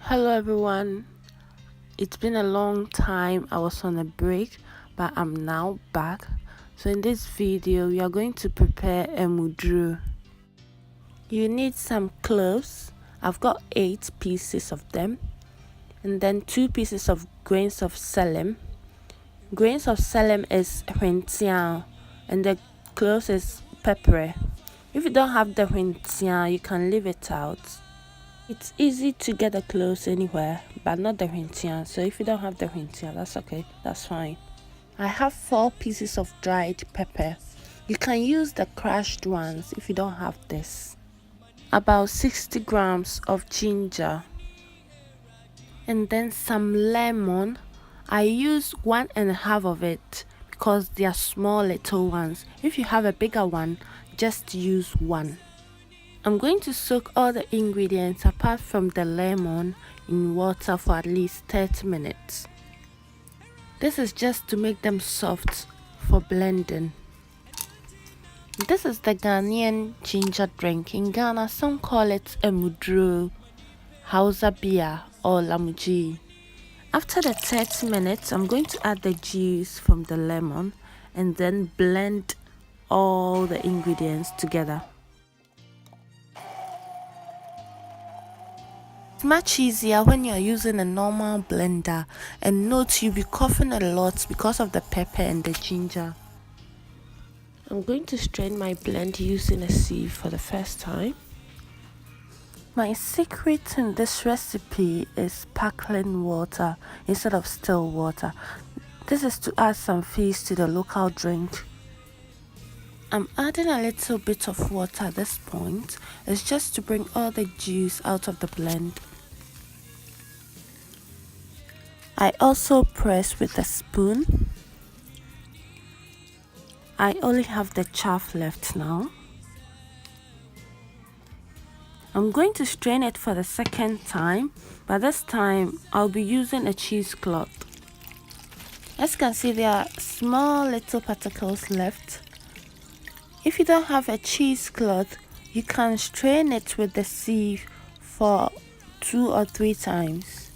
Hello everyone. It's been a long time. I was on a break, but I'm now back. So in this video, we are going to prepare Emudro. You need some cloves. I've got 8 pieces of them, and then 2 pieces of grains of selim. Grains of selim is hwentian, and the cloves is pepper. If you don't have the hwentian, you can leave it out. It's easy to get the cloves anywhere, but not the hwentian. So if you don't have the hwentian, that's okay, that's fine. I have 4 pieces of dried pepper. You can use the crushed ones if you don't have this. About 60 grams of ginger. And then some lemon. I use 1.5 of it because they are small little ones. If you have a bigger one, just use 1. I'm going to soak all the ingredients apart from the lemon in water for at least 30 minutes. This is just to make them soft for blending. This is the Ghanaian ginger drink. In Ghana, some call it Emudro, Hausa beer, or lamuji. After the 30 minutes, I'm going to add the juice from the lemon and then blend all the ingredients together. It's much easier when you're using a normal blender, and note you'll be coughing a lot because of the pepper and the ginger. I'm going to strain my blend using a sieve for the first time. My secret in this recipe is sparkling water instead of still water. This is to add some fizz to the local drink. I'm adding a little bit of water at this point. It's just to bring all the juice out of the blend. I also press with a spoon. I only have the chaff left now. I'm going to strain it for the second time, but this time I'll be using a cheesecloth. As you can see, there are small little particles left. If you don't have a cheesecloth, you can strain it with the sieve for 2 or 3 times.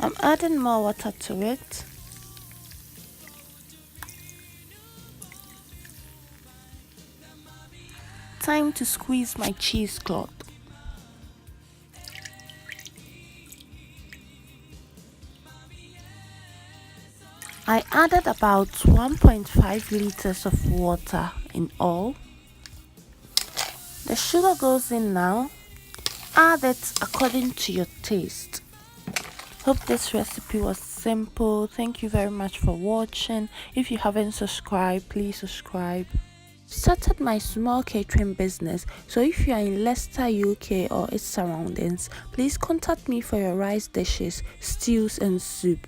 I'm adding more water to it. Time to squeeze my cheesecloth. I added about 1.5 liters of water in all. The sugar goes in now. Add it according to your taste. Hope this recipe was simple. Thank you very much for watching. If you haven't subscribed, please subscribe. Started my small catering business, so if you are in Leicester, UK or its surroundings, please contact me for your rice dishes, stews and soup.